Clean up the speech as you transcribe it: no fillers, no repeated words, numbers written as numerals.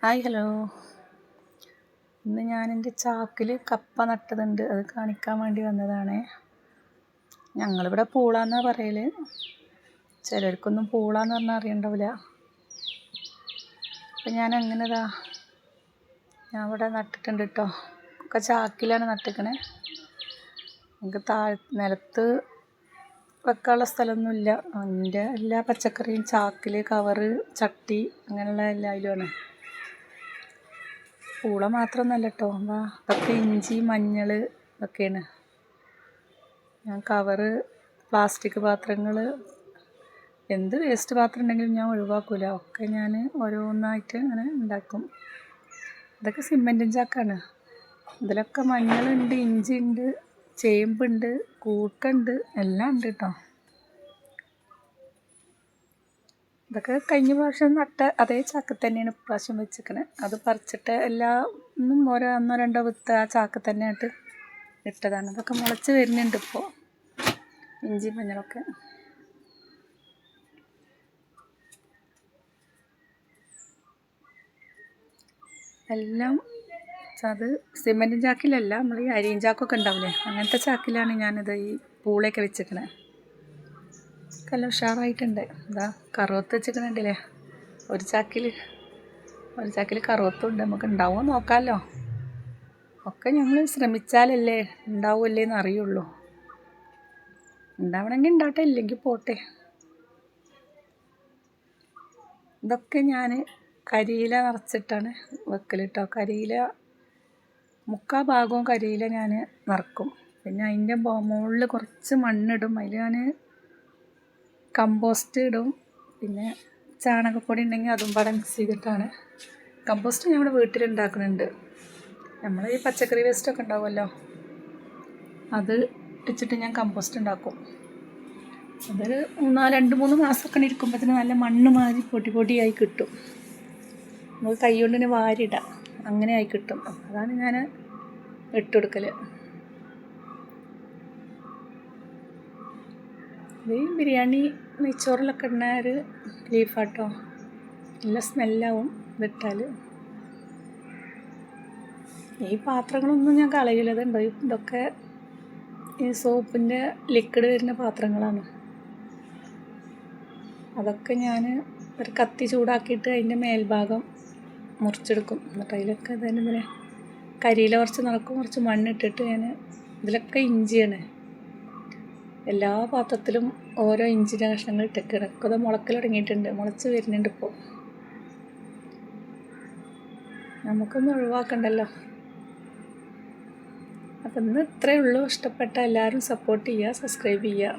Hi hello. ഇന്ന് ഞാനെൻ്റെ ചാക്കിൽ കപ്പ നട്ടതുണ്ട്, അത് കാണിക്കാൻ വേണ്ടി വന്നതാണ്. ഞങ്ങളിവിടെ പൂളാന്നാണ് പറയൽ, ചിലർക്കൊന്നും പൂളാന്ന് പറഞ്ഞാൽ അറിയണ്ടാവില്ല. അപ്പം ഞാൻ ഇവിടെ നട്ടിട്ടുണ്ട് കേട്ടോ. ഒക്കെ ചാക്കിലാണ് നട്ടിക്കണേ. നമുക്ക് നിലത്ത് വെക്കാനുള്ള സ്ഥലമൊന്നുമില്ല. അതിൻ്റെ എല്ലാ പച്ചക്കറിയും ചാക്കിൽ, കവറ്, ചട്ടി അങ്ങനെയുള്ള എല്ലാവരുമാണ്. പൂള മാത്രമൊന്നുമല്ല കേട്ടോ, അതൊക്കെ ഇഞ്ചി, മഞ്ഞൾ ഇതൊക്കെയാണ്. ഞാൻ കവറ്, പ്ലാസ്റ്റിക് പാത്രങ്ങൾ, എന്ത് വേസ്റ്റ് പാത്രം ഉണ്ടെങ്കിലും ഞാൻ ഒഴിവാക്കില്ല. ഒക്കെ ഞാൻ ഓരോന്നായിട്ട് അങ്ങനെ ഉണ്ടാക്കും. ഇതൊക്കെ സിമെൻറ്റും ചാക്കാണ്. ഇതിലൊക്കെ മഞ്ഞളുണ്ട്, ഇഞ്ചി ഉണ്ട്, ചേമ്പുണ്ട്, കൂർക്കുണ്ട്, എല്ലാം ഉണ്ട് കേട്ടോ. ഇതൊക്കെ കഴിഞ്ഞ പ്രാവശ്യം നട്ട അതേ ചാക്ക് തന്നെയാണ് ഇപ്രാവശ്യം വെച്ചിരിക്കണത്. അത് പറിച്ചിട്ട് ഒന്നും ഒന്നോ രണ്ടോ വിത്ത് ആ ചാക്ക് തന്നെ ആയിട്ട് ഇട്ടതാണ്. ഇതൊക്കെ മുളച്ച് വരുന്നുണ്ട് ഇപ്പോൾ, ഇഞ്ചി മഞ്ഞളൊക്കെ. എല്ലാം അത് സിമെൻറ്റും ചാക്കിലല്ല, നമ്മൾ ഈ അരിയും ചാക്കൊക്കെ ഉണ്ടാവില്ലേ, അങ്ങനത്തെ ചാക്കിലാണ് ഞാനിത് ഈ പൂളയൊക്കെ വെച്ചിരിക്കണത്. എല്ലാം ഉഷാറായിട്ടുണ്ട്. കറുവത്ത് വെച്ചിട്ടുണ്ടല്ലേ, ഒരു ചാക്കിൽ കറുവത്തുണ്ട്. നമുക്ക് ഉണ്ടാവുമോ നോക്കാമല്ലോ. ഒക്കെ ഞങ്ങൾ ശ്രമിച്ചാലല്ലേ ഉണ്ടാവുമല്ലേ എന്ന് അറിയുള്ളൂ. ഉണ്ടാവണമെങ്കിൽ ഉണ്ടാട്ടെ, ഇല്ലെങ്കിൽ പോട്ടെ. ഇതൊക്കെ ഞാൻ കരിയില നിറച്ചിട്ടാണ് വെക്കൽ കേട്ടോ. കരിയില മുക്കാൽ ഭാഗവും കരിയില ഞാൻ നിറക്കും. പിന്നെ അതിൻ്റെ മുകളിൽ കുറച്ച് മണ്ണിടും. അതിൽ ഞാൻ കമ്പോസ്റ്റ് ഇടും. പിന്നെ ചാണകപ്പൊടി ഉണ്ടെങ്കിൽ അതും പാടെ മിക്സ് ചെയ്തിട്ടാണ്. കമ്പോസ്റ്റ് നമ്മുടെ വീട്ടിലുണ്ടാക്കുന്നുണ്ട്. നമ്മൾ ഈ പച്ചക്കറി വേസ്റ്റൊക്കെ ഉണ്ടാവുമല്ലോ, അത് ഇട്ടിട്ട് ഞാൻ കമ്പോസ്റ്റ് ഉണ്ടാക്കും. അതൊരു 2-3 മാസമൊക്കെ ഇരിക്കുമ്പോഴത്തേന് നല്ല മണ്ണ് മാതിരി പൊടിയായി കിട്ടും. നമുക്ക് കൈ കൊണ്ട് തന്നെ വാരിടാം, അങ്ങനെ ആയി കിട്ടും. അതാണ് ഞാൻ ഇട്ടുകൊടുക്കൽ. ഇത് ബിരിയാണി നെയ്ച്ചോറിലൊക്കെ ഇടുന്ന ഒരു ലീഫാട്ടോ. നല്ല സ്മെല്ലാവും ഇതിട്ടാൽ. ഈ പാത്രങ്ങളൊന്നും ഞാൻ കളയില്ല. ഇതുണ്ടോ, ഇതൊക്കെ ഈ സോപ്പിൻ്റെ ലിക്വിഡ് വരുന്ന പാത്രങ്ങളാണ്. അതൊക്കെ ഞാൻ ഒരു കത്തി ചൂടാക്കിയിട്ട് അതിൻ്റെ മേൽഭാഗം മുറിച്ചെടുക്കും. എന്നിട്ട് അതിലൊക്കെ ഇതേപോലെ കരിയില കുറച്ച് നിറക്കും, കുറച്ച് മണ്ണിട്ടിട്ട് ഇതിലൊക്കെ ഇഞ്ചിയാണ്. എല്ലാ പാത്രത്തിലും ഓരോ ഇഞ്ചിൻ്റെ കഷ്ണങ്ങൾ ഇട്ടേക്കാണ്. അത് മുളക്കൽ തുടങ്ങിയിട്ടുണ്ട്, മുളച്ച് വരുന്നുണ്ട് ഇപ്പോൾ. നമുക്കൊന്നും ഒഴിവാക്കണ്ടല്ലോ. അപ്പം ഇന്ന് ഇത്രയേ ഉള്ളൂ. ഇഷ്ടപ്പെട്ട എല്ലാവരും സപ്പോർട്ട് ചെയ്യുക, സബ്സ്ക്രൈബ് ചെയ്യുക.